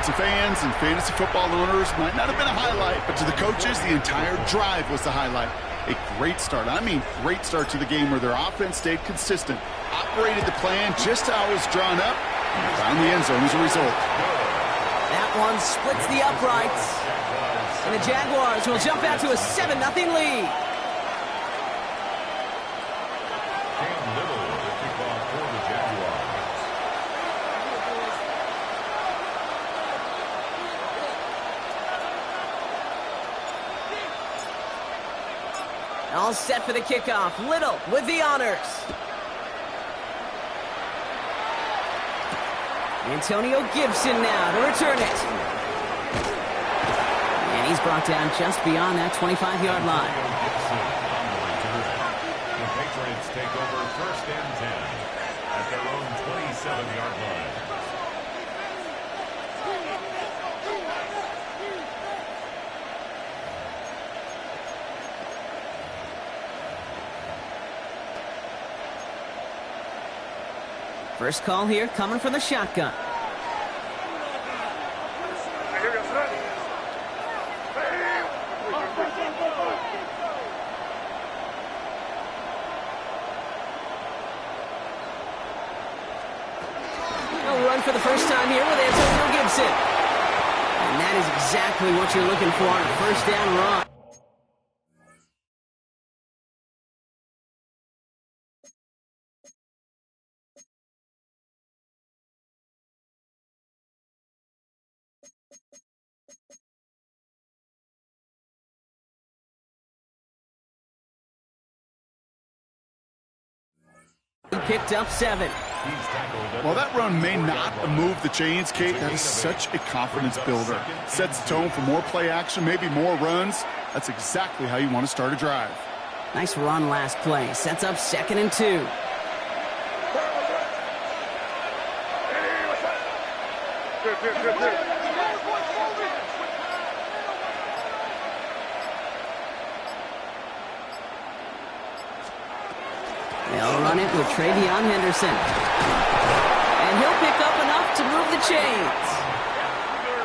to fans and fantasy football owners, might not have been a highlight, but to the coaches, the entire drive was the highlight. A great start. I mean, great start to the game where their offense stayed consistent, operated the plan just how it was drawn up, and found the end zone as a result. That one splits the uprights. And the Jaguars will jump out to a 7-0 lead. All set for the kickoff. Little with the honors. Antonio Gibson now to return it. And he's brought down just beyond that 25-yard line. The Patriots take over 1st and 10 at their own 27-yard line. First call here coming from the shotgun. A run for the first time here with Antonio Gibson. And that is exactly what you're looking for on a first down run. He picked up 7. While that run may not have moved the chains, Kate, that is such a confidence builder. Sets the tone for more play action, maybe more runs. That's exactly how you want to start a drive. Nice run last play. Sets up 2nd and 2. They'll run it with Travion Henderson. And he'll pick up enough to move the chains.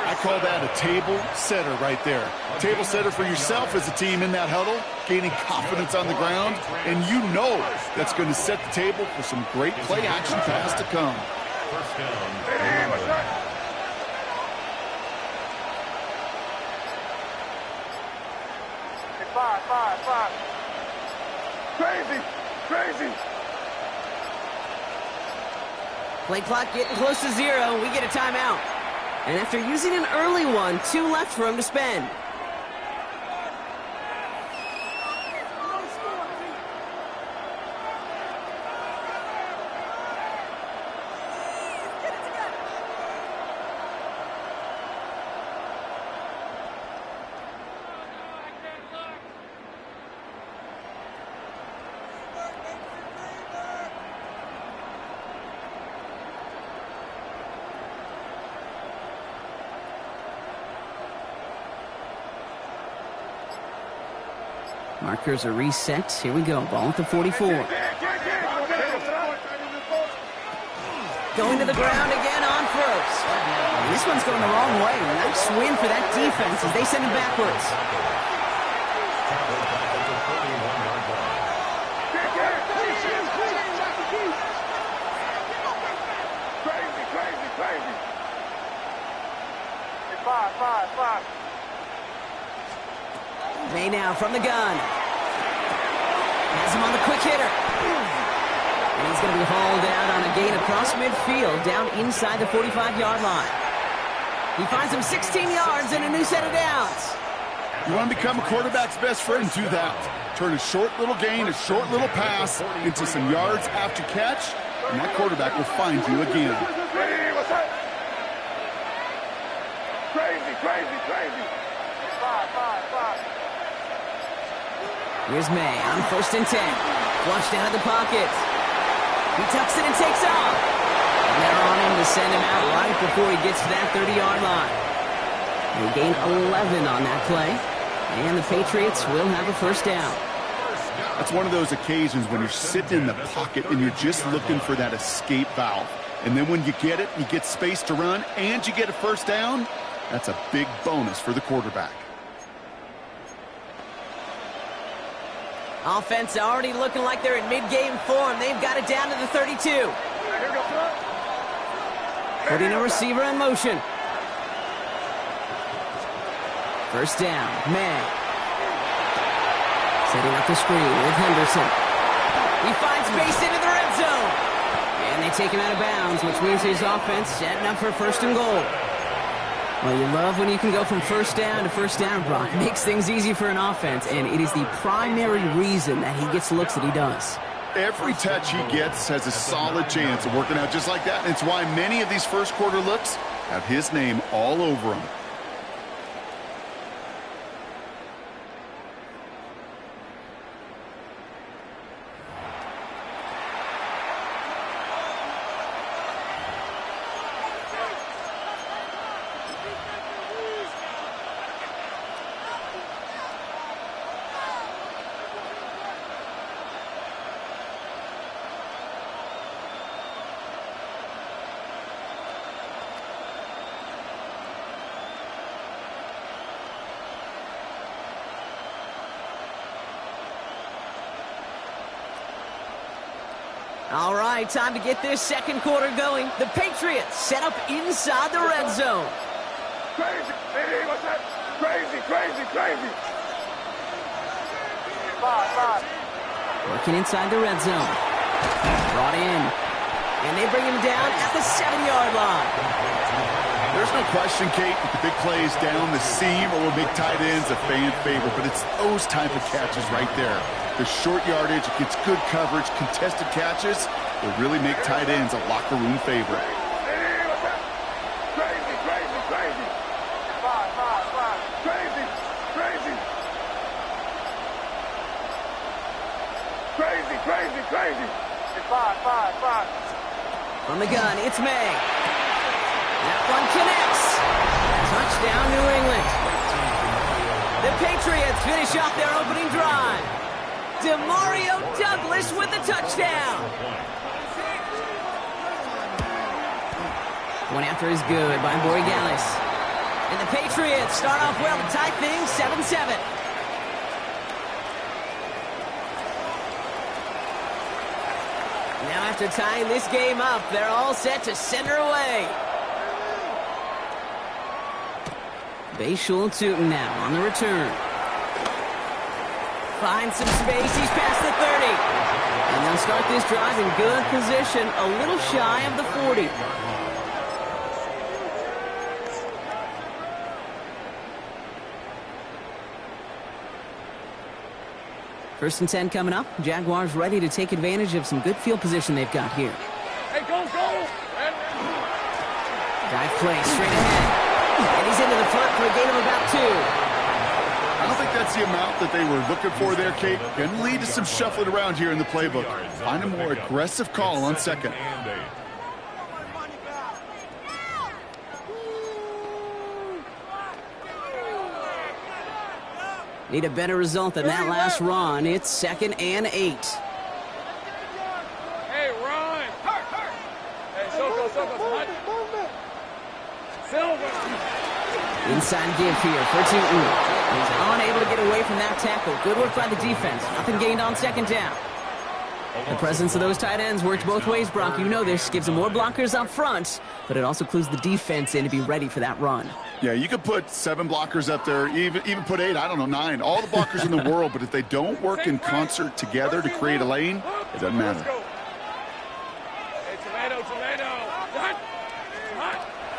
I call that a table setter right there. Table setter for yourself as a team in that huddle, gaining confidence on the ground, and you know that's going to set the table for some great play action pass to come. First down. Five. Crazy. Play clock getting close to 0. We get a timeout. And after using an early one, 2 left for him to spend. Markers are reset. Here we go. Ball at the 44. Going to the ground again on first. This one's going the wrong way. Nice win for that defense as they send it backwards. Crazy. Five. May now from the gun. Has him on the quick hitter. And he's going to be hauled out on a gain across midfield down inside the 45-yard line. He finds him 16 yards and a new set of downs. You want to become a quarterback's best friend, do that. Turn a short little gain, a short little pass into some yards after catch, and that quarterback will find you again. Crazy. Five. Here's May on 1st and 10. Flushed out of the pocket. He tucks it and takes off. And they're on him to send him out right before he gets to that 30-yard line. They gain 11 on that play. And the Patriots will have a first down. That's one of those occasions when you're sitting in the pocket and you're just looking for that escape valve. And then when you get it, you get space to run, and you get a first down, that's a big bonus for the quarterback. Offense already looking like they're in mid-game form. They've got it down to the 32. Putting a receiver in motion. First down, May. Setting up the screen with Henderson. He finds space into the red zone. And they take him out of bounds, which means his offense setting up for first and goal. Well, you love when you can go from first down to first down, Brock. It makes things easy for an offense, and it is the primary reason that he gets the looks that he does. Every touch he gets has a solid chance of working out just like that. And it's why many of these first quarter looks have his name all over them. All right, time to get this second quarter going. The Patriots set up inside the red zone. Crazy. Hey, what's that? Crazy, crazy, crazy. Five. Working inside the red zone. Brought in. And they bring him down at the 7-yard line. There's no question, Kate, that the big plays down the seam or with big tight ends a fan favorite, but it's those type of catches right there. The short yardage, it gets good coverage, contested catches will really make tight ends a locker room favorite. Hey, what's that? Crazy, crazy, crazy. Five. Crazy, crazy. Crazy, crazy, crazy. Five. From the gun, it's May. That one connects. Touchdown, New England. The Patriots finish off their opening drive. Demario Douglas with the touchdown. One after is good by Borregales. And the Patriots start off well to tie things 7-7. Now after tying this game up, they're all set to send her away. Bayshul Tootin now on the return. Finds some space, he's past the 30. And they'll start this drive in good position, a little shy of the 40. First and 10 coming up. Jaguars ready to take advantage of some good field position they've got here. Hey, go. Dive play straight ahead. And he's into the front for a gain of about 2. I don't think that's the amount that they were looking for there, Kate. Going to lead to some shuffling around here in the playbook. Find a more aggressive call on second. Need a better result than that last run. It's 2nd and 8. Hey, run. Hey, Silver. Inside give here for Tootin. He's unable to get away from that tackle. Good work by the defense. Nothing gained on second down. The presence of those tight ends works both ways, Brock. You know this. Gives them more blockers up front, but it also clues the defense in to be ready for that run. Yeah, you could put 7 blockers up there, even put 8, I don't know, 9. All the blockers in the world, but if they don't work in concert together to create a lane, it doesn't matter. Hey, tomato.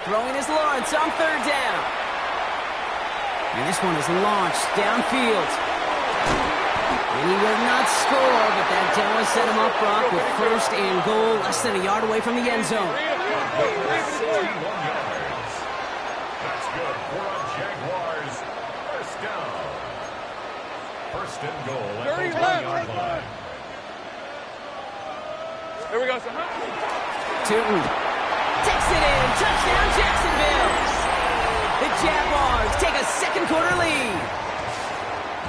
Throwing is Lawrence on 3rd down. And this one is launched downfield. And he will not score, but that does set him up, Brock, with 1st and goal, less than a yard away from the end zone. 61 yards. That's good for a Jaguars first down. 1st and goal at the 1-yard line. Here we go, son. Tootin takes it in. Touchdown, Jacksonville. The Jaguars take a second quarter lead.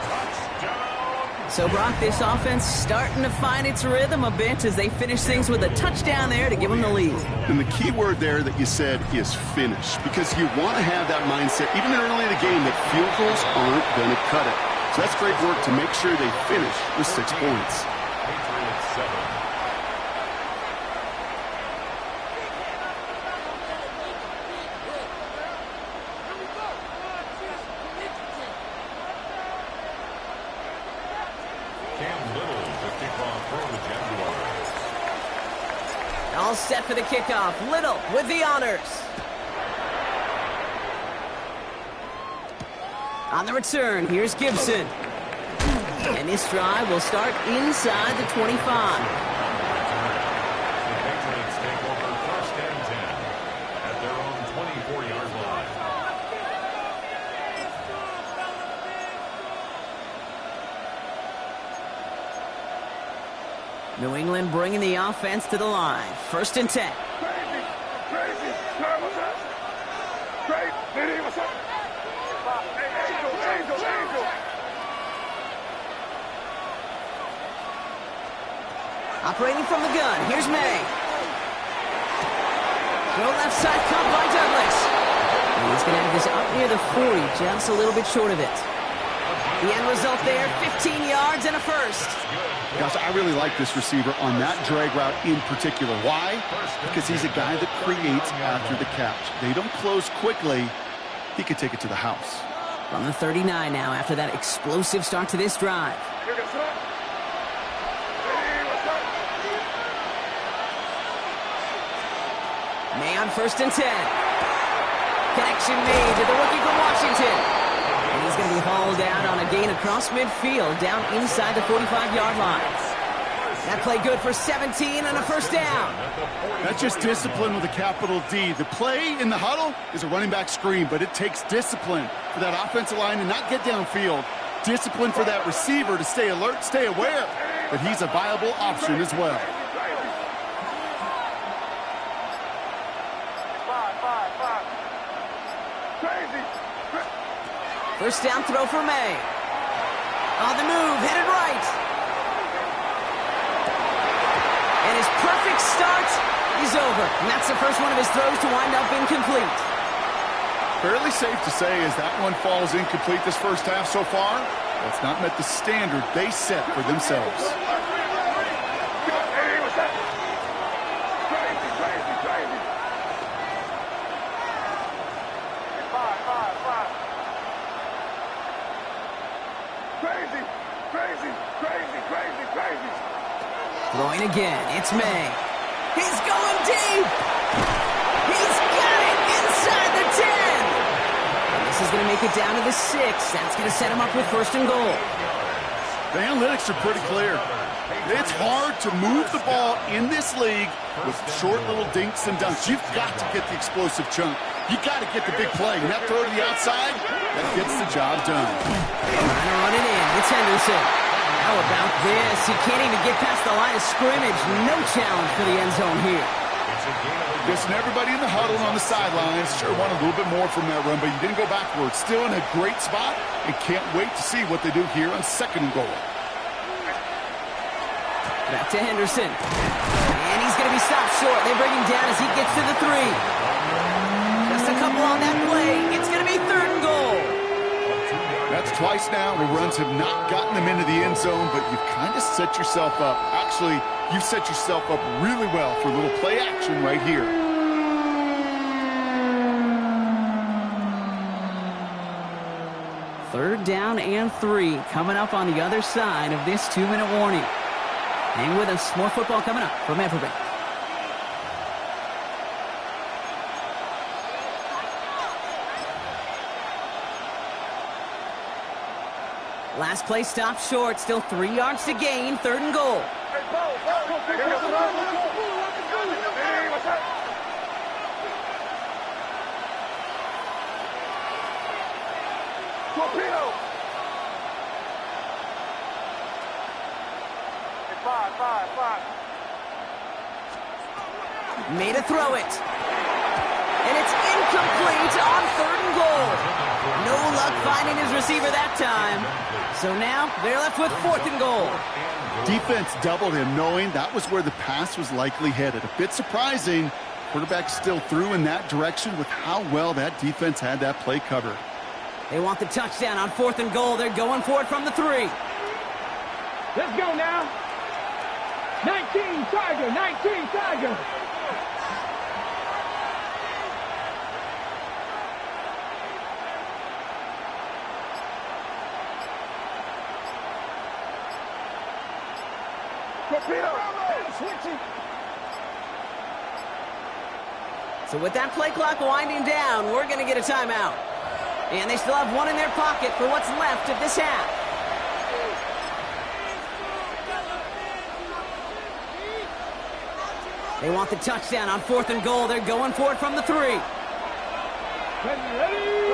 Touchdown, So, Brock, this offense starting to find its rhythm a bit as they finish things with a touchdown there to give them the lead. And the key word there that you said is finish, because you want to have that mindset, even early in the game, that field goals aren't going to cut it. So that's great work to make sure they finish with 6 points. Patriots 7. All set for the kickoff. Little with the honors. On the return, here's Gibson. And this drive will start inside the 25. The Patriots take over 1st and 10 at their own 24-yard line. New England bringing the offense to the line. 1st and 10. Crazy. What's up? Great. Diddy, what's up? Angel. Operating from the gun. Here's May. Throw left side, caught by Douglas. And he's going to have this up near the 40, just a little bit short of it. The end result there, 15 yards and a first. Gosh, I really like this receiver on that drag route in particular. Why? Because he's a guy that creates after the catch. They don't close quickly. He could take it to the house. From the 39 now after that explosive start to this drive. May on 1st and 10. Connection made to the rookie from Washington. And he's going to be hauled down on a gain across midfield, down inside the 45-yard line. That play good for 17 and a first down. That's just discipline with a capital D. The play in the huddle is a running back screen, but it takes discipline for that offensive line to not get downfield. Discipline for that receiver to stay alert, stay aware that he's a viable option as well. First down throw for May. On the move, headed right. And his perfect start is over. And that's the first one of his throws to wind up incomplete. Fairly safe to say as that one falls incomplete this first half so far, that's not met the standard they set for themselves. Throwing again, it's May. He's going deep! He's got it inside the 10! And this is going to make it down to the 6. That's going to set him up with 1st and goal. The analytics are pretty clear. It's hard to move the ball in this league with short little dinks and dunks. You've got to get the explosive chunk. You've got to get the big play. And that throw to the outside, that gets the job done. Trying to run it in. It's Henderson. How about this? He can't even get past the line of scrimmage. No challenge for the end zone here. Listen, everybody in the huddle and on the sidelines sure wanted a little bit more from that run, but you didn't go backwards. Still in a great spot and can't wait to see what they do here on 2nd and goal. Back to Henderson. And he's going to be stopped short. They bring him down as he gets to the 3. Just a couple on that play. It's going to be 3rd and goal. That's twice now where runs have not gotten them into the end zone, but you've kind of set yourself up. Actually, you've set yourself up really well for a little play action right here. Third down and 3 coming up on the other side of this 2-minute warning. Hang with us. More football coming up from Everett. Last play stopped short. Still 3 yards to gain. 3rd and goal. Made a throw it. And it's incomplete on 3rd and goal. No luck finding his receiver that time. So now they're left with 4th and goal. Defense doubled him, knowing that was where the pass was likely headed. A bit surprising. Quarterback still threw in that direction with how well that defense had that play covered. They want the touchdown on 4th and goal. They're going for it from the 3. Let's go now. 19 Tiger, 19 Tiger. So with that play clock winding down, we're going to get a timeout. And they still have one in their pocket for what's left of this half. They want the touchdown on 4th and goal. They're going for it from the 3. Ready?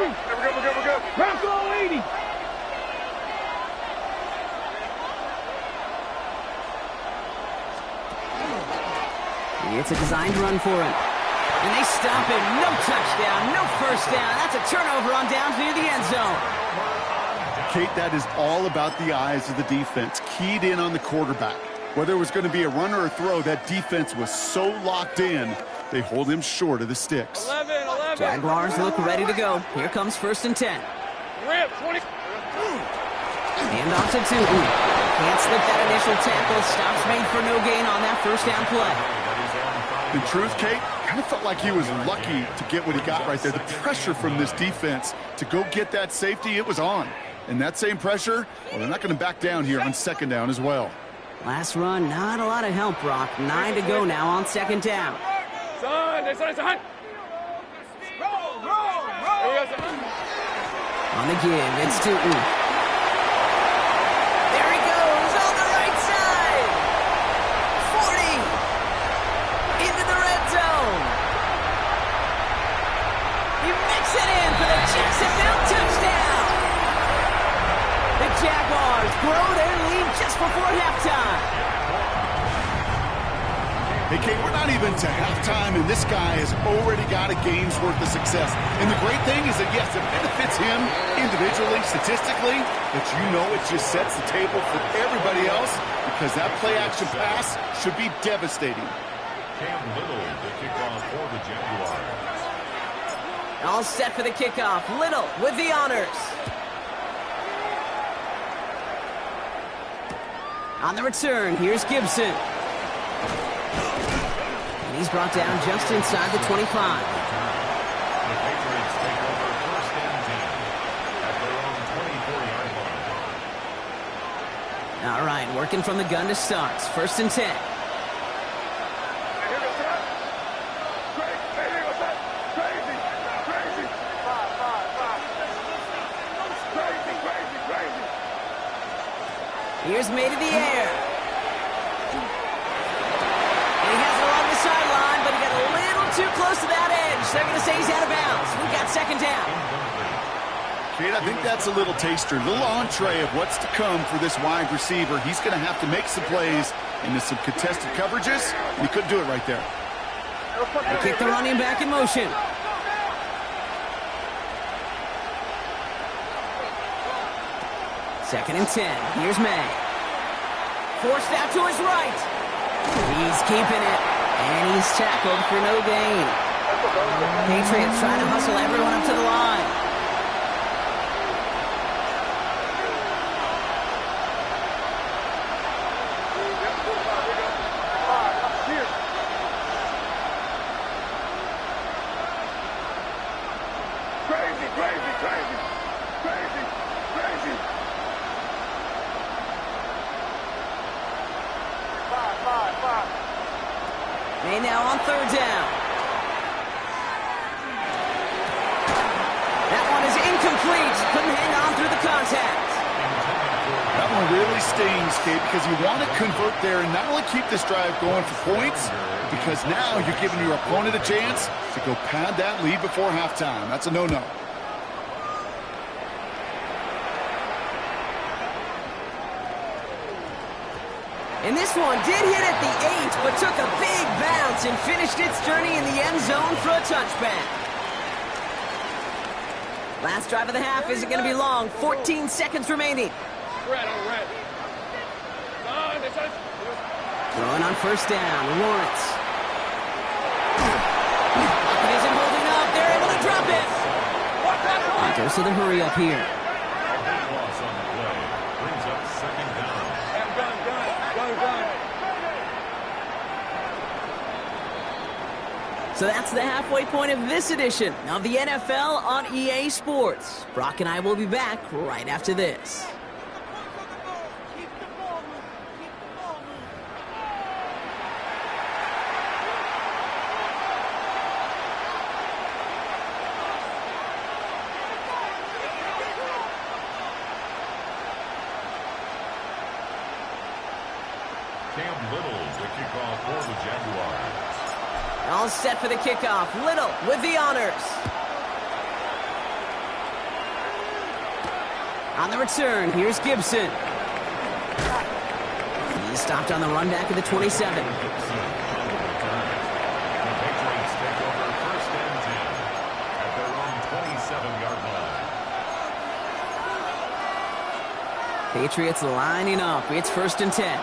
We're good. Crack all 80. It's a designed run for him. And they stop him. No touchdown, no first down. That's a turnover on downs near the end zone. Kate, that is all about the eyes of the defense. Keyed in on the quarterback. Whether it was going to be a run or a throw, that defense was so locked in, they hold him short of the sticks. 11. Jaguars look ready to go. Here comes 1st and 10. Rip, 20. And off to Tootin. Can't slip that initial tackle. Stops made for no gain on that first down play. In truth, Kate, kind of felt like he was lucky to get what he got right there. The pressure from this defense to go get that safety, it was on. And that same pressure, well, they're not going to back down here on 2nd down as well. Last run, not a lot of help, Brock. 9 to go now on 2nd down. Son. On the give, it's Tootin. There he goes on the right side. 40. Into the red zone. He makes it in for the Jacksonville touchdown. The Jaguars grow their lead just before halftime. Hey, Kate, we're not even to halftime, and this guy has already got a game's worth of success. And the great thing is that, yes, it benefits him individually, statistically, but you know it just sets the table for everybody else because that play-action pass should be devastating. Cam Little, the kickoff for the Jaguars. All set for the kickoff. Little with the honors. On the return, here's Gibson. And he's brought down just inside the 25. The Patriots take over 1st and 10 at their own 24-yard line. All right, working from the gun to start. 1st and 10. Here's made in the air. And he has it along the sideline, but he got a little too close to that edge. They're going to say he's out of bounds. We've got 2nd down. Kate, I think that's a little taster, a little entree of what's to come for this wide receiver. He's going to have to make some plays into some contested coverages, and he couldn't do it right there. They kick the running back in motion. Second and 10. Here's May. Forced out to his right. He's keeping it. And he's tackled for no gain. Patriots trying to hustle everyone up to the line. May now on 3rd down. That one is incomplete. Couldn't hang on through the contact. That one really stings, Kate, because you want to convert there and not only keep this drive going for points, because now you're giving your opponent a chance to go pad that lead before halftime. That's a no-no. And this one did hit at the 8, but took a big bounce and finished its journey in the end zone for a touchback. Last drive of the half isn't going to be long. 14 seconds remaining. Throwing on first down, Lawrence. Pocket isn't holding up. They're able to drop it. And goes to the hurry up here. Loss on the play. Brings up second down. So that's the halfway point of this edition of the NFL on EA Sports. Brock and I will be back right after this. Cam Little, the kickoff for the Jaguars. All set for the kickoff. Little with the honors. On the return, here's Gibson. He's stopped on the run back of the 27. The Patriots take over first and 10 at their own 27-yard line. Patriots lining up. It's first and 10.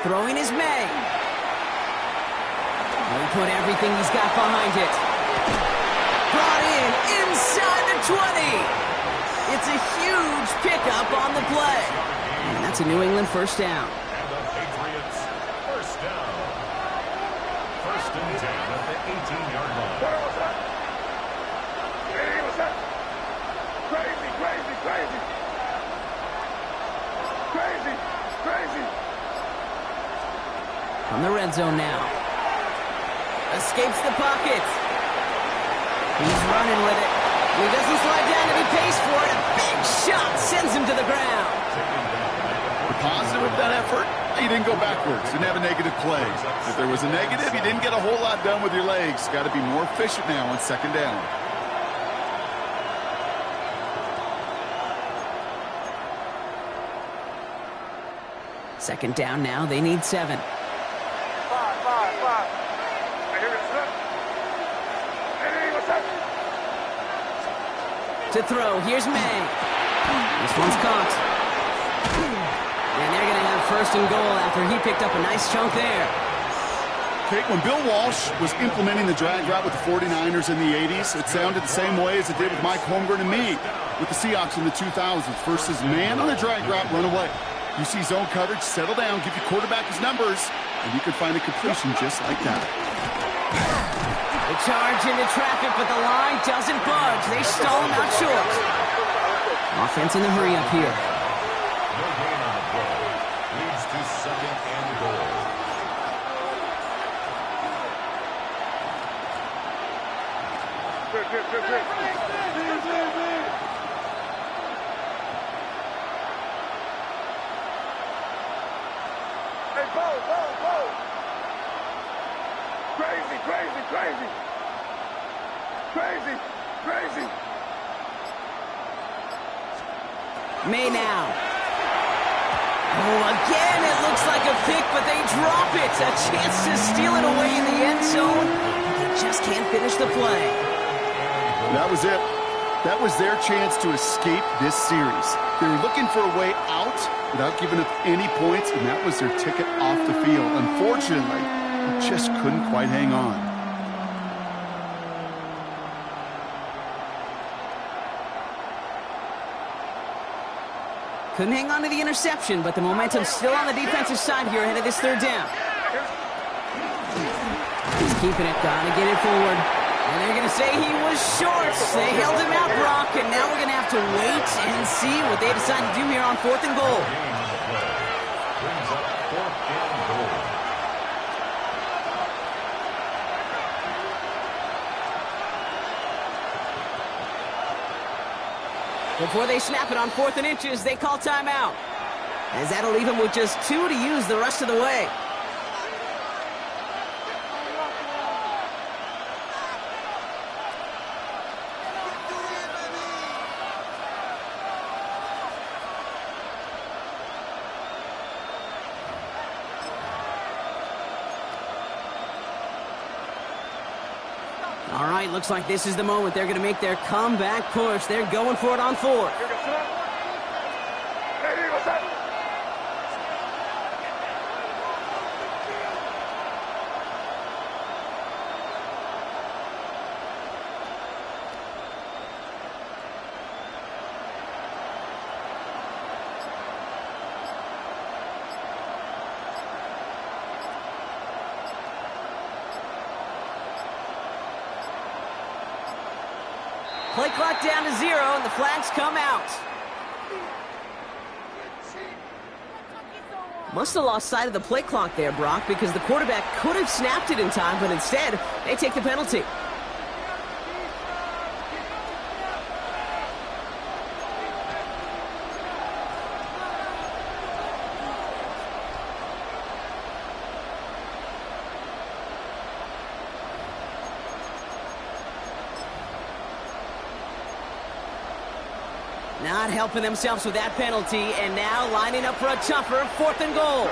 Throwing is May. He put everything he's got behind it. Brought in inside the 20. It's a huge pickup on the play. And that's a New England first down. And the Patriots first down. First and 10 at the 18-yard line. Crazy. From the red zone now. Escapes the pocket. He's running with it. He doesn't slide down and he pays for it. A big shot sends him to the ground. The positive of that effort, he didn't go backwards. Didn't have a negative play. If there was a negative, you didn't get a whole lot done with your legs. Got to be more efficient now on second down. Second down now. They need 7. To throw, here's May. This one's caught. And they're going to have first and goal after he picked up a nice chunk there. Okay, when Bill Walsh was implementing the drag route with the 49ers in the 80s, it sounded the same way as it did with Mike Holmgren and me with the Seahawks in the 2000s versus man on the drag route, run away. You see zone coverage, settle down, give your quarterback his numbers, and you can find a completion just like that. The charge into traffic, but the line doesn't budge. They stall him out short. Offense in the hurry up here. No gain on the play. Leads to second and goal. Hey, Bo. Crazy. May now. Oh, again, it looks like a pick, but they drop it. A chance to steal it away in the end zone. They just can't finish the play. That was it. That was their chance to escape this series. They were looking for a way out without giving up any points, and that was their ticket off the field. Unfortunately, they just couldn't quite hang on. Couldn't hang on to the interception, but the momentum's still on the defensive side here ahead of this third down. He's keeping it, gotta get it forward. And they're going to say he was short. They held him out, Brock, and now we're going to have to wait and see what they decide to do here on 4th and goal. Brings up 4th and goal. Before they snap it on 4th and inches, they call timeout, as that'll leave them with just 2 to use the rest of the way. right, looks like this is the moment they're going to make their comeback push. They're going for it on fourth. Play clock down to 0, and the flags come out. Must have lost sight of the play clock there, Brock, because the quarterback could have snapped it in time, but instead, they take the penalty. Not helping themselves with that penalty, and now lining up for a tougher 4th and goal.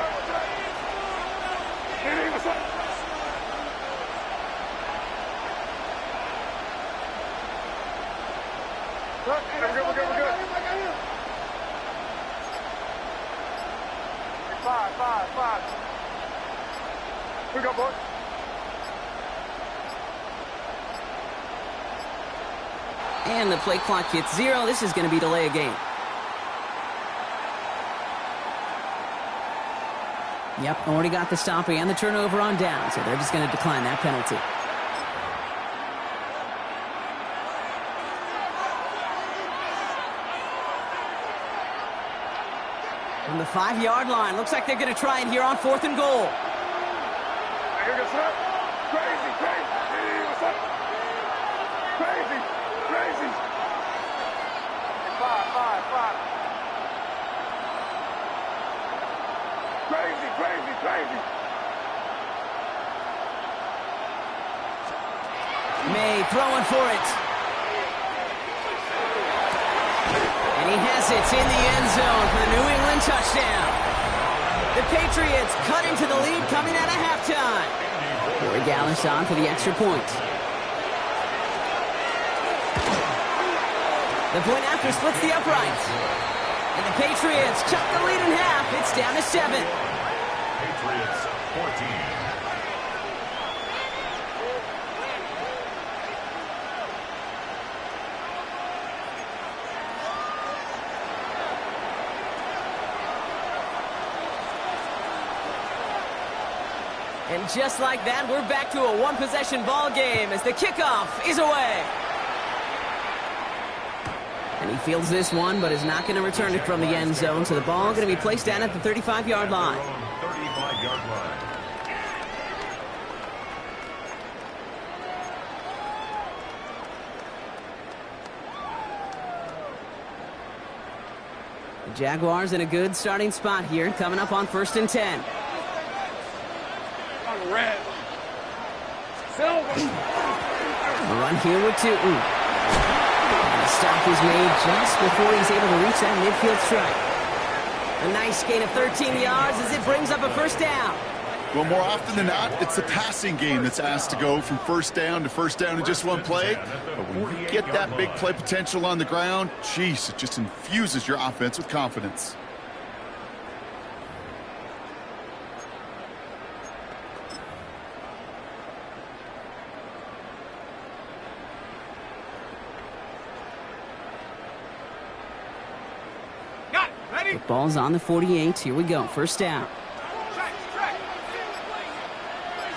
We're good. Five. We go, boys. And the play clock hits 0. This is going to be delay a game. Yep, already got the stop and the turnover on down, so they're just going to decline that penalty. From the 5-yard line, looks like they're going to try it here on 4th and goal. Crazy. Five. Crazy. May throwing for it. And he has it in the end zone for the New England touchdown. The Patriots cut into the lead coming out of halftime. Corey Gallis on for the extra point. The point after splits the uprights. And the Patriots cut the lead in half. It's down to 7. Patriots 14. And just like that, we're back to a one-possession ball game as the kickoff is away. And he fields this one, but is not going to return it from the end zone. So the ball going to be placed down at the 35-yard line. 35-yard line. The Jaguars in a good starting spot here, coming up on 1st and 10. Red. A run here with 2. The stop is made just before he's able to reach that midfield strike. A nice gain of 13 yards as it brings up a 1st down. Well, more often than not, it's the passing game that's asked to go from 1st down to 1st down in just one play. But when you get that big play potential on the ground, geez, it just infuses your offense with confidence. The ball's on the 48. Here we go. 1st down.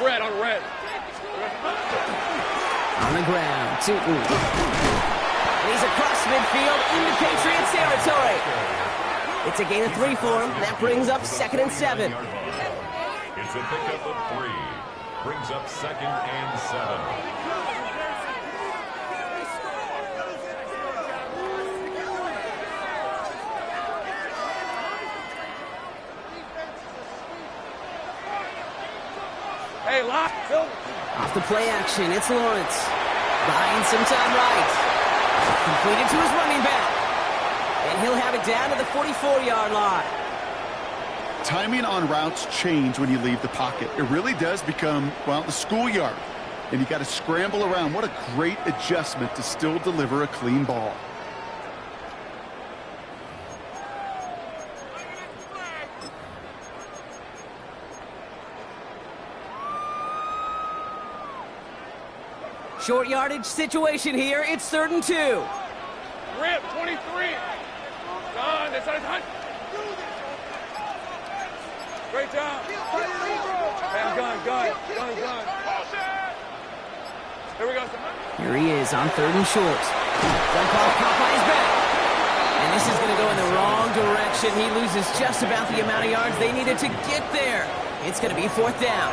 Red on red. On the ground. 2. And he's across midfield into Patriots territory. It's a gain of 3 for him. That brings up 2nd and 7. It's a pickup of 3. Brings up 2nd and 7. Hey, lock. Off the play action, it's Lawrence. Buying some time right. Completed to his running back. And he'll have it down to the 44-yard line. Timing on routes change when you leave the pocket. It really does become, well, the schoolyard. and you got to scramble around. What a great adjustment to still deliver a clean ball. Short yardage situation here. It's 3rd and 2. Rip, 23. Done. That's on. Great job. Man, gun. Here we go. Here he is on 3rd and short. Jump off, caught by his back. And this is going to go in the wrong direction. He loses just about the amount of yards they needed to get there. It's going to be 4th down.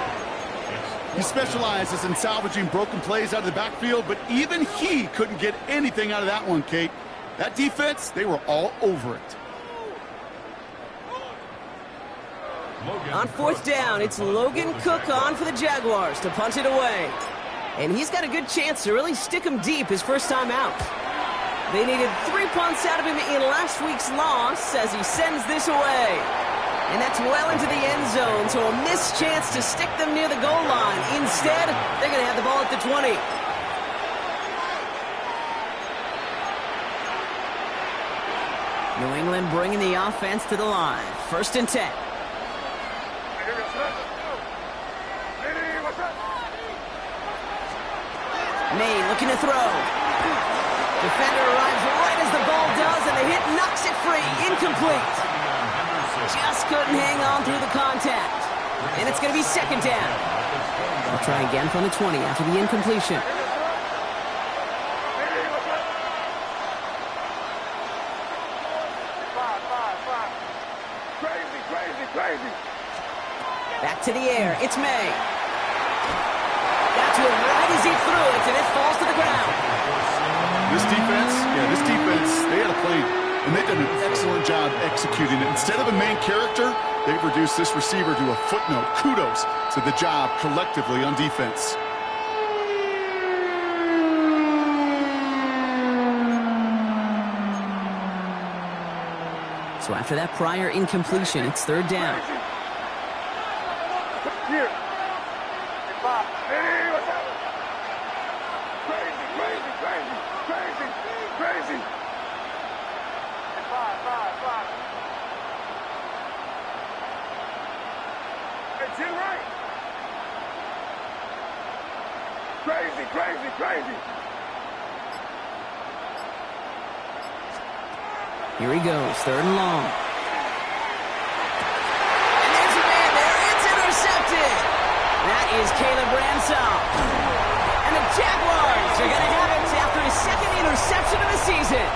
He specializes in salvaging broken plays out of the backfield, but even he couldn't get anything out of that one, Kate. That defense, they were all over it. On 4th down, it's Logan Cook on for the Jaguars to punt it away. And he's got a good chance to really stick him deep his first time out. They needed 3 punts out of him in last week's loss as he sends this away. And that's well into the end zone, so a missed chance to stick them near the goal line. Instead, they're going to have the ball at the 20. New England bringing the offense to the line. 1st and 10. May looking to throw. Defender arrives right as the ball does, and the hit knocks it free. Incomplete. Just couldn't hang on through the contact. And it's going to be 2nd down. They'll try again from the 20 after the incompletion. Crazy. Back to the air. It's May. Got to him right as he threw it, and it falls to the ground. This defense, they had a plan. And they've done an excellent job executing it. Instead of a main character, they've reduced this receiver to a footnote. Kudos to the job collectively on defense. So after that prior incompletion, it's 3rd down. Here. Hey, what's up? Crazy. Five. It's in right. Crazy. Here he goes, 3rd and long. And there's a man there. It's intercepted. That is Caleb Ransom. And the Jaguars are going to have it after his 2nd interception of the season.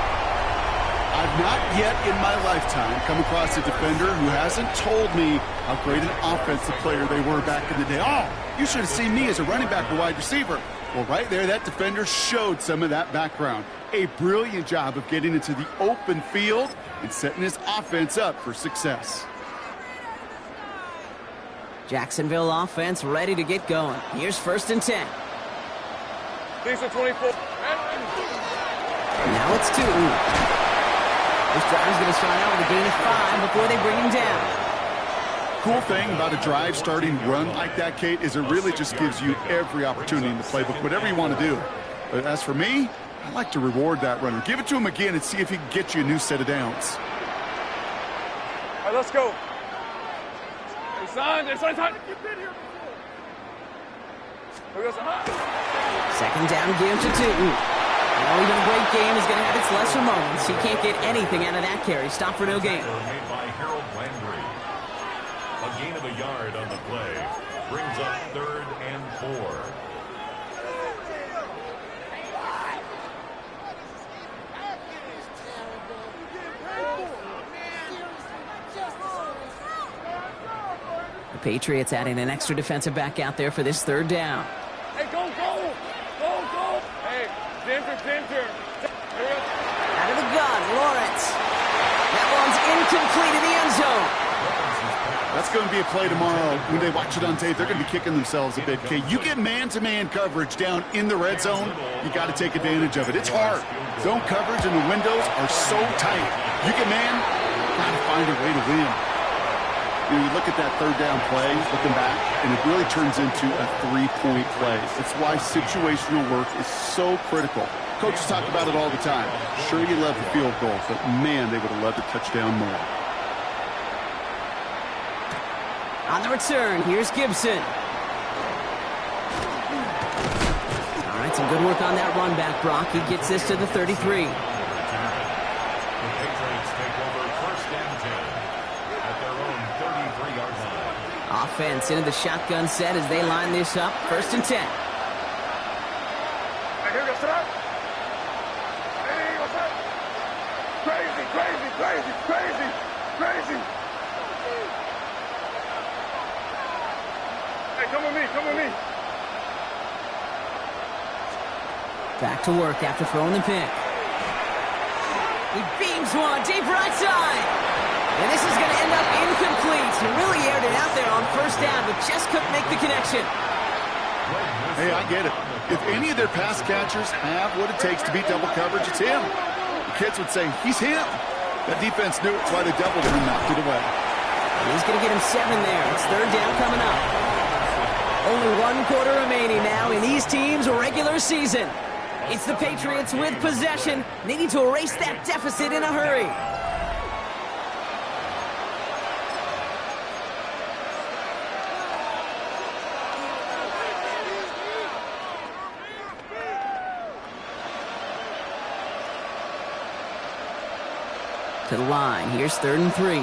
I've not yet in my lifetime come across a defender who hasn't told me how great an offensive player they were back in the day. Oh, you should have seen me as a running back or wide receiver. Well, right there, that defender showed some of that background. A brilliant job of getting into the open field and setting his offense up for success. Jacksonville offense ready to get going. Here's 1st and 10. These are 24. Now it's 2. This drive's going to start out with a gain of 5 before they bring him down. Cool thing about a drive starting run like that, Kate, is it really just gives you every opportunity in the playbook, whatever you want to do. But as for me, I like to reward that runner. Give it to him again and see if he can get you a new set of downs. All right, let's go. Hey, son, time. You've been here before. 2nd down, give to Tootin. Now even a great game is going to have its lesser moments. He can't get anything out of that carry. Stop for no gain. Made by Harold Landry. A gain of a yard on the play brings up 3rd and 4. The Patriots adding an extra defensive back out there for this 3rd down. Hey, go. Hey, Ginger. Out of the gun, Lawrence. That one's incomplete in the end zone. That's going to be a play tomorrow. When they watch it on tape, they're going to be kicking themselves a bit. Okay, you get man-to-man coverage down in the red zone, you got to take advantage of it. It's hard. Zone coverage and the windows are so tight. You get man, got to find a way to win. You look at that third down play, looking back, and it really turns into a three-point play. It's why situational work is so critical. Coaches talk about it all the time. Sure, you love the field goal, but man, they would have loved a touchdown more. On the return, here's Gibson. All right, some good work on that run back, Brock. He gets this to the 33. Offense into the shotgun set as they line this up. 1st and 10. Crazy, crazy, crazy, crazy, crazy. Hey, come with me, come with me. Back to work after throwing the pick. He beams one deep right side. And this is going to end up incomplete. He really aired it out there on 1st down, but just couldn't make the connection. Hey, I get it. If any of their pass catchers have what it takes to beat double coverage, it's him. The kids would say, he's him. That defense knew it. That's why they doubled him and knocked it away. He's going to get him 7 there. It's 3rd down coming up. Only 1 quarter remaining now in these teams' regular season. It's the Patriots with possession, needing to erase that deficit in a hurry. To the line. Here's 3rd and 3.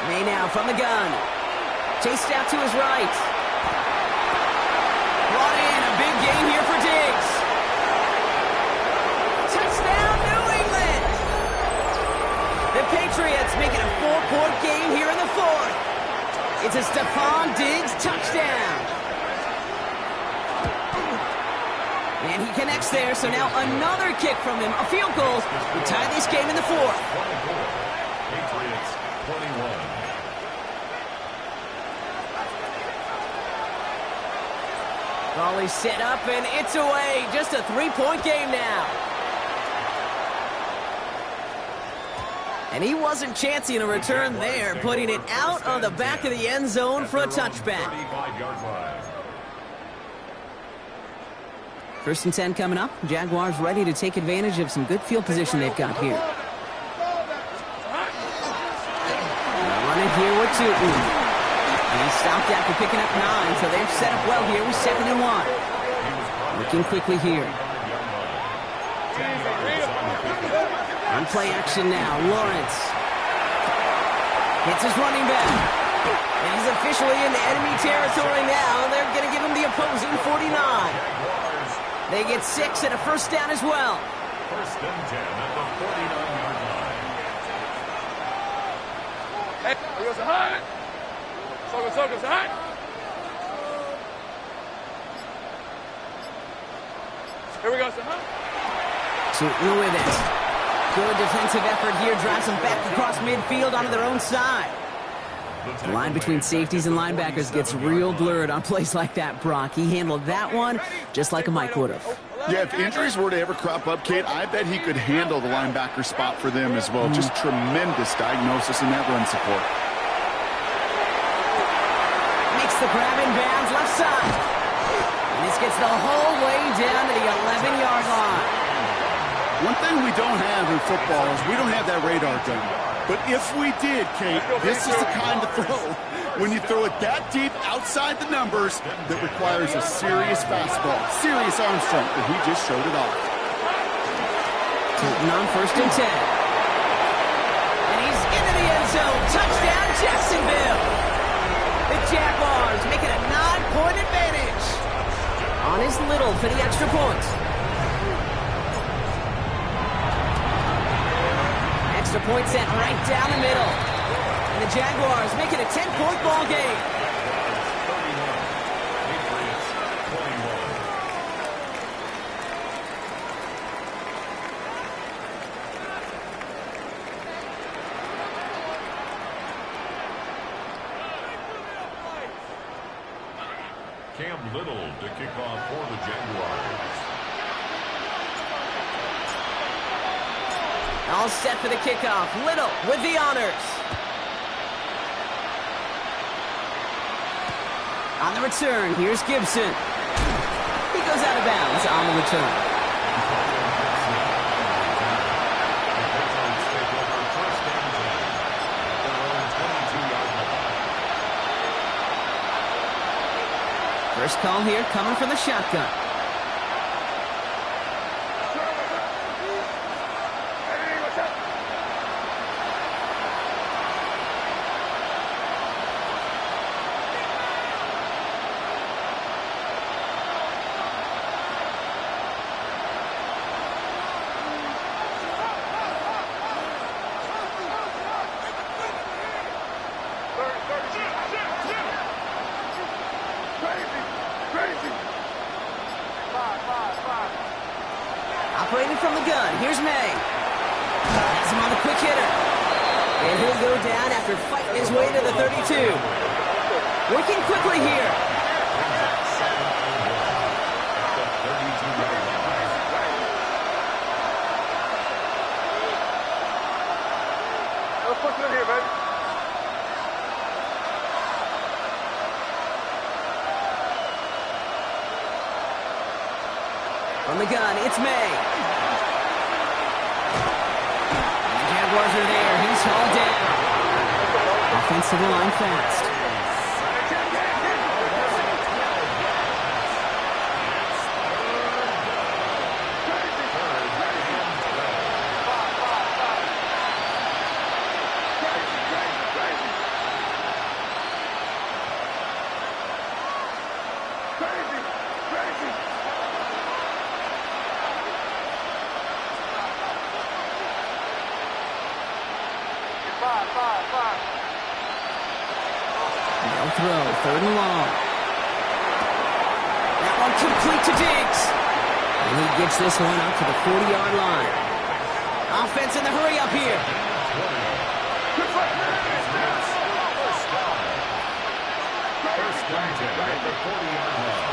May now from the gun. Chased out to his right. Brought in a big gain here for Diggs. Touchdown, New England! The Patriots make it a 4-point game here in the 4th. It's a Stephon Diggs touchdown. And he connects there, so now another kick from him. A field goal will tie this game in the 4th. Patriots 21. Ball is set up, and it's away. Just a 3-point game now. And he wasn't chancing a return there, putting it out on the back of the end zone for a touchback. 35-yard line. 1st and 10 coming up. Jaguars ready to take advantage of some good field position they've got here. Running here with Tootin. And he stopped after picking up 9, so they're set up well here with 2nd and 1. Looking quickly here. On play action now, Lawrence. Hits his running back. And he's officially in the enemy territory now. They're going to give him the opposing 49. They get 6 and a 1st down as well. 1st and 10 at the 49-yard line. Hey, we go to high. So, high. Here we go, so high. Tootin with it. Good defensive effort here. Drives them back across midfield onto their own side. The line between safeties and linebackers gets real blurred on plays like that, Brock. He handled that one just like a Mike would have. Yeah, if injuries were to ever crop up, Kate, I bet he could handle the linebacker spot for them as well. Just tremendous diagnosis in that run support. Makes the grab in bounds left side. And this gets the whole way down to the 11-yard line. One thing we don't have in football is we don't have that radar gun. But if we did, Kate, this is the kind of throw, when you throw it that deep outside the numbers, that requires a serious fastball, serious arm strength, and he just showed it off. Tootin on 1st and 10. And he's into the end zone. Touchdown, Jacksonville. The Jaguars make it a 9-point advantage. On his Little for the extra point. Extra point set right down the middle. And the Jaguars make it a 10-point ball game. 31. Patriots 21. Cam Little to kick off for the Jaguars. All set for the kickoff. Little with the honors. On the return, here's Gibson. He goes out of bounds on the return. First call here coming from the shotgun. Operating from the gun, here's May. Has him on the quick hitter. And he'll go down after fighting his way to the 32. Working quickly here. Let's push it in here, baby. From the gun, it's May. And the Jaguars are there. He's hauled down. Offensive line fast. No throw, third and long. That one complete to Diggs. And he gets this one up to the 40-yard line. Offense in the hurry up here. First down at the 40-yard line.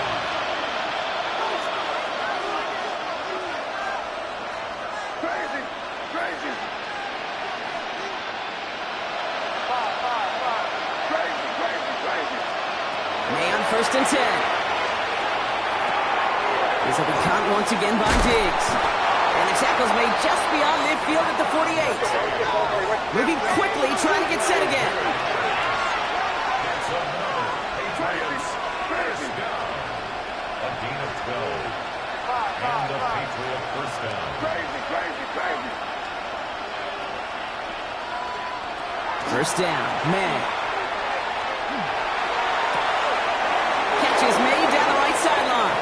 May on first and 10. This will be caught once again by Diggs. And the tackle's made just beyond midfield at the 48. Moving quickly, trying to get set again. That's another Patriots first down. A gain of 12. And a Patriot first down. First down, May. Is made down the right sideline.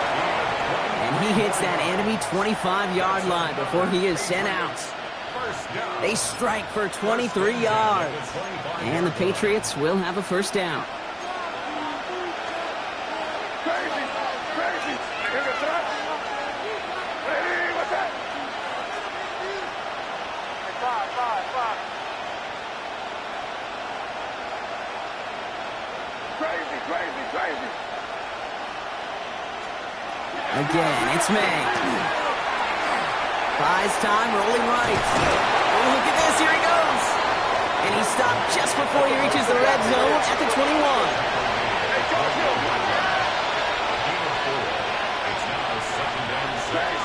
And he hits that enemy 25-yard line before he is sent out. They strike for 23 yards. And the Patriots will have a first down. Crazy. Again, it's May. Buys time, rolling right. Oh, look at this, here he goes. And he stopped just before he reaches the red zone at the 21. It's now second down 6.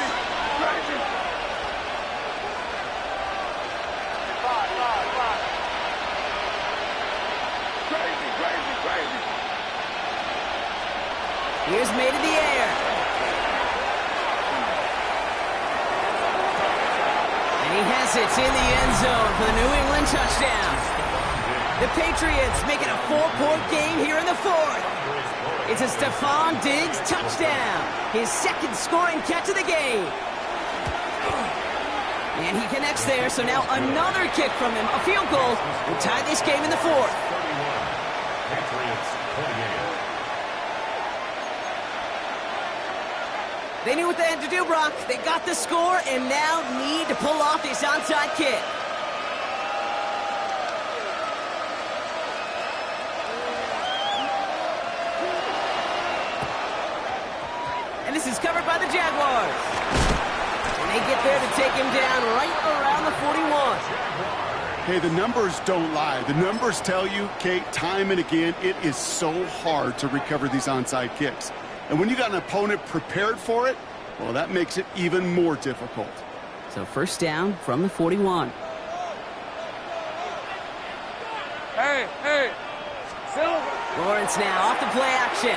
Here's May to the air. And he has it in the end zone for the New England touchdown. The Patriots make it a 4-point game here in the fourth. It's a Stephon Diggs touchdown. His second scoring catch of the game. And he connects there, so now another kick from him. A field goal will tie this game in the fourth. 31. Patriots 48. They knew what they had to do, Brock. They got the score and now need to pull off this onside kick. this is covered by the Jaguars. And they get there to take him down right around the 41. Hey, the numbers don't lie. The numbers tell you, Kate, time and again, it is so hard to recover these onside kicks. And when you got an opponent prepared for it, well, that makes it even more difficult. So first down from the 41. Hey, Silver. Lawrence now off the play action.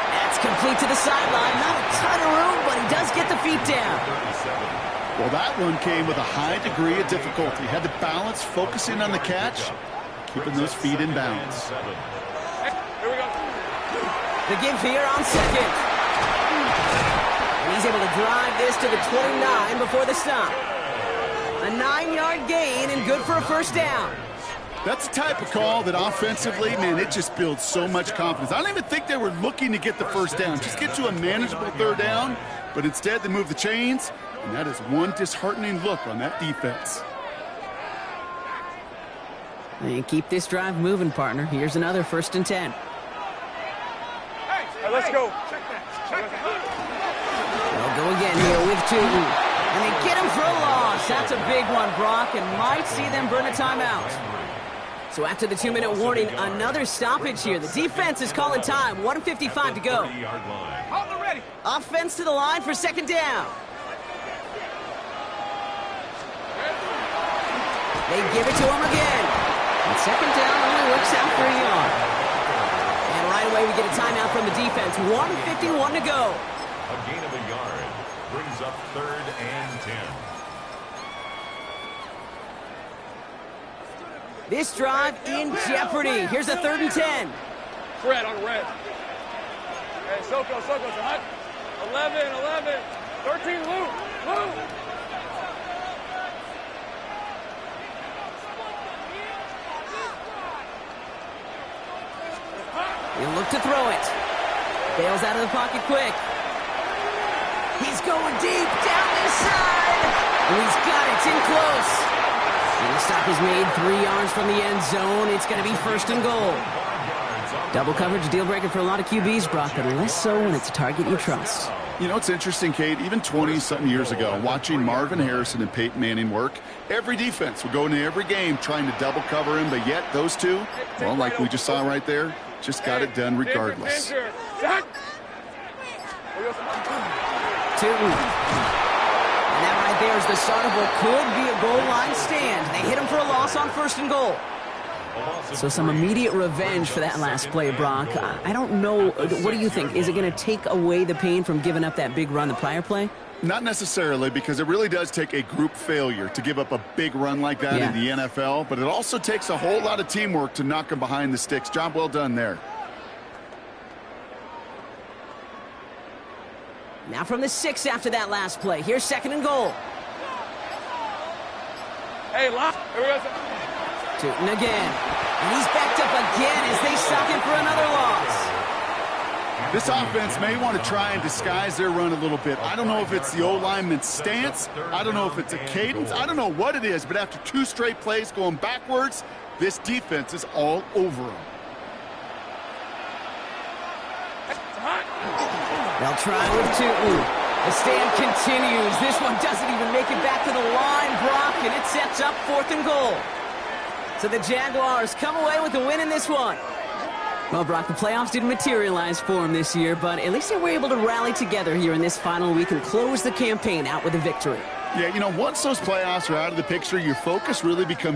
That's complete to the sideline. Not a ton of room, but he does get the feet down. Well, that one came with a high degree of difficulty. Had to balance, focusing on the catch, keeping those feet in bounds. Here we go. The give here on second. And he's able to drive this to the 29 before the stop. A 9-yard gain and good for a first down. That's the type of call that offensively, man, it just builds so much confidence. I don't even think they were looking to get the first down. Just get to a manageable third down, but instead they move the chains, and that is one disheartening look on that defense. And keep this drive moving, partner. Here's another 1st and 10. Hey, let's go. They'll go again here with 2. And they get him for a loss. That's a big one, Brock, and might see them burn a timeout. So after the 2-minute warning, another stoppage here. The defense is calling time. 1:55 to go. Hold the ready. Offense to the line for second down. They give it to him again. And second down only works out for a yard. And right away we get a timeout from the defense. 1:51 to go. A gain of a yard brings up 3rd and 10. This drive in jeopardy. Here's a 3rd and 10. Red on red. Hey, Soko, it's hot. 11, 13, Lou. He'll look to throw it. Bails out of the pocket quick. He's going deep down this side. And he's got it. It's in close. And the stop is made 3 yards from the end zone. It's going to be 1st and goal. Double coverage, deal breaker for a lot of QBs, Brock, but less so when it's a target you trust. You know, it's interesting, Kate, even 20-something years ago, watching Marvin Harrison and Peyton Manning work, every defense would go into every game trying to double cover him, but yet those two, well, like we just saw right there, just got it done regardless. 2. And that right there is the start of what could be a goal line stand. They hit him for a loss on 1st and goal. So some immediate revenge for that last play, Brock. I don't know. What do you think? Is it going to take away the pain from giving up that big run the prior play? Not necessarily, because it really does take a group failure to give up a big run like that in the NFL, but it also takes a whole lot of teamwork to knock them behind the sticks. Job well done there. Now from the 6 after that last play. Here's 2nd and goal. Hey, lock. Here we go. Tootin again. And he's backed up again as they stop him for another loss. This offense may want to try and disguise their run a little bit. I don't know if it's the O-lineman's stance. I don't know if it's a cadence. I don't know what it is, but after 2 straight plays going backwards, this defense is all over them. They'll try with Tootin. The stand continues. This one doesn't even make it back to the line, Brock, and it sets up 4th and goal. So the Jaguars come away with the win in this one. Well, Brock, the playoffs didn't materialize for them this year, but at least they were able to rally together here in this final week and close the campaign out with a victory. Yeah, you know, once those playoffs are out of the picture, your focus really becomes